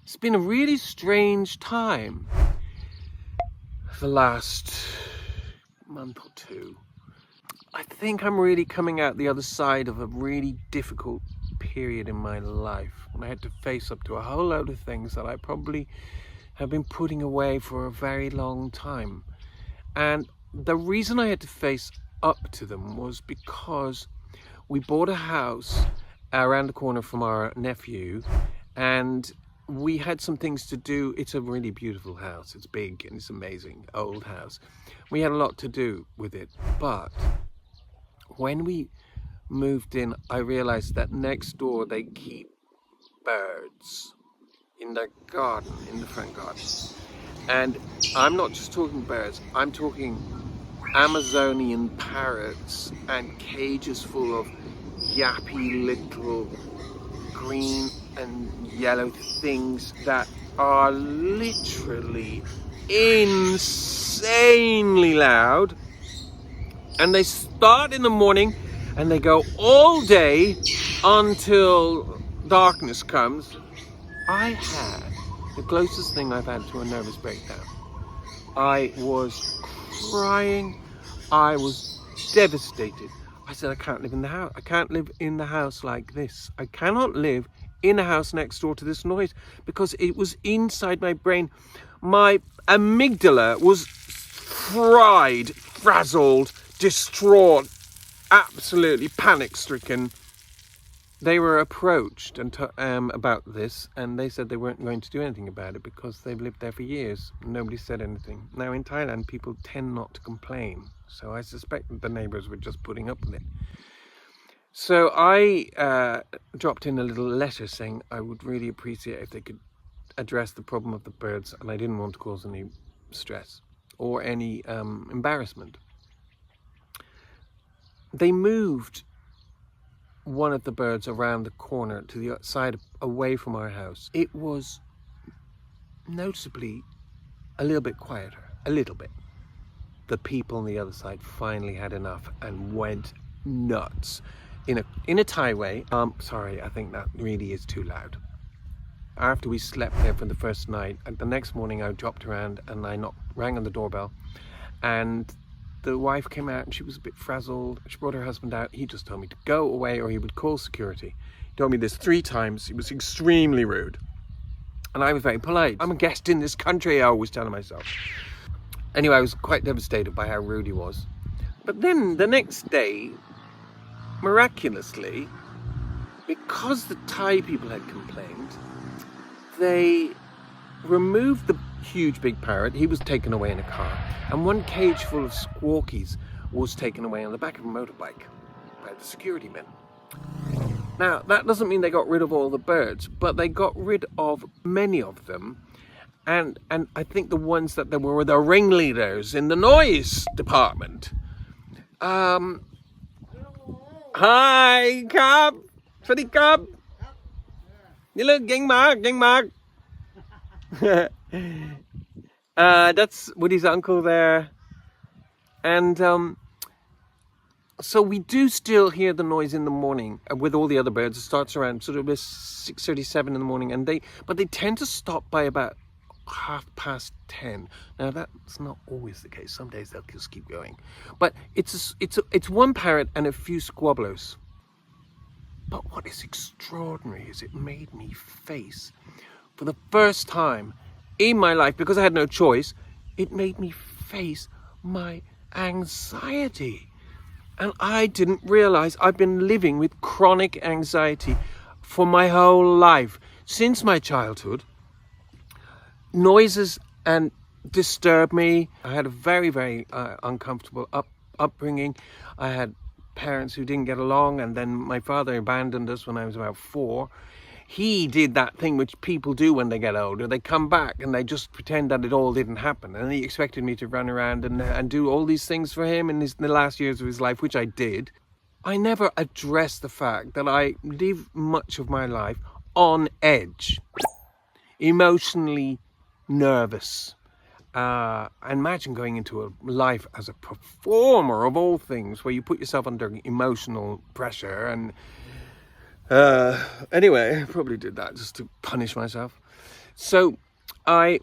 It's been a really strange time the last month or two. I think I'm really coming out the other side of a really difficult period in my life when I had to face up to a whole load of things that I probably have been putting away for a very long time. And the reason I had to face up to them was because we bought a house around the corner from our nephew, and we had some things to do. It's a really beautiful house. It's big and it's amazing, old house. We had a lot to do with it, but when we moved in, I realized that next door they keep birds in their garden, in the front garden. And I'm not just talking birds, I'm talking Amazonian parrots and cages full of yappy little green and yellow things that are literally insanely loud. And they start in the morning and they go all day until darkness comes. I had the closest thing I've had to a nervous breakdown. I was crying. I was devastated. I said, I can't live in the house. I can't live in the house like this. I cannot live in a house next door to this noise, because it was inside my brain. My amygdala was fried, frazzled, distraught, absolutely panic-stricken. They were approached and about this, and they said they weren't going to do anything about it because they've lived there for years. Nobody said anything. Now in Thailand, people tend not to complain, so I suspect that the neighbors were just putting up with it. So I dropped in a little letter saying I would really appreciate if they could address the problem of the birds, and I didn't want to cause any stress or any embarrassment. They moved one of the birds around the corner to the side away from our house. It was noticeably a little bit quieter, a little bit. The people on the other side finally had enough and went nuts in a Thai way. Sorry, I think that really is too loud. After we slept there for the first night, the next morning I dropped around and I rang on the doorbell, and the wife came out and she was a bit frazzled. She brought her husband out. He just told me to go away or he would call security. He told me this 3 times. He was extremely rude. And I was very polite. I'm a guest in this country, I always tell myself. Anyway, I was quite devastated by how rude he was. But then the next day, miraculously, because the Thai people had complained, they removed the huge big parrot. He was taken away in a car, and one cage full of squawkies was taken away on the back of a motorbike by the security men. Now, that doesn't mean they got rid of all the birds, but they got rid of many of them, and I think the ones that were the ringleaders in the noise department. Hi, Cub. Swaddy Cub. You look gang mark. That's Woody's uncle there. And so we do still hear the noise in the morning with all the other birds. It starts around sort of 6:37 in the morning, but they tend to stop by about 10:30. Now that's not always the case. Some days they'll just keep going. But it's one parrot and a few squabblers. But what is extraordinary is it made me face, for the first time in my life, because I had no choice, it made me face my anxiety. And I didn't realize I've been living with chronic anxiety for my whole life, since my childhood. Noises and disturb me. I had a very, very uncomfortable upbringing. I had parents who didn't get along, and then my father abandoned us when I was about 4. He did that thing which people do when they get older. They come back and they just pretend that it all didn't happen. And he expected me to run around and do all these things for him in the last years of his life, which I did. I never addressed the fact that I live much of my life on edge, emotionally nervous. Imagine going into a life as a performer of all things, where you put yourself under emotional pressure. And anyway, I probably did that just to punish myself. So I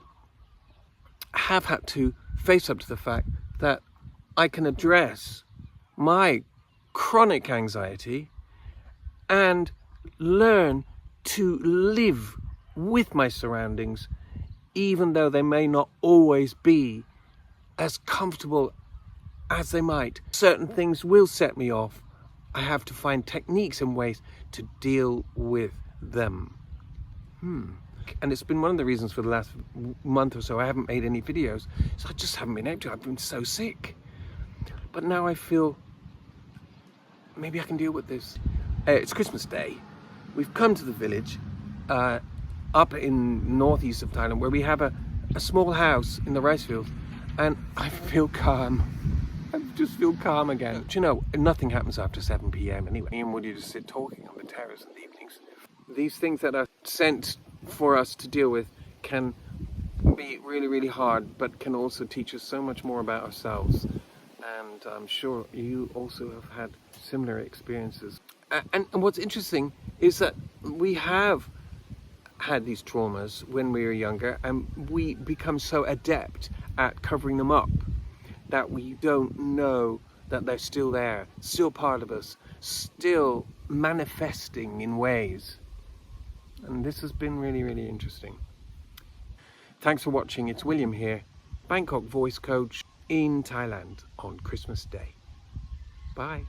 have had to face up to the fact that I can address my chronic anxiety and learn to live with my surroundings, even though they may not always be as comfortable as they might. Certain things will set me off. I have to find techniques and ways to deal with them. And it's been one of the reasons for the last month or so I haven't made any videos. So I just haven't been able to. I've been so sick. But now I feel maybe I can deal with this. It's Christmas Day. We've come to the village up in northeast of Thailand where we have a small house in the rice fields, and I feel calm. I just feel calm again. Do you know, nothing happens after 7 p.m. anyway. Me and Woody just sit talking on the terrace in the evenings. These things that are sent for us to deal with can be really, really hard, but can also teach us so much more about ourselves. And I'm sure you also have had similar experiences. And what's interesting is that we have had these traumas when we were younger, and we become so adept at covering them up that we don't know that they're still there, still part of us, still manifesting in ways. And this has been really, really interesting. Thanks for watching. It's William here, Bangkok voice coach in Thailand on Christmas Day. Bye.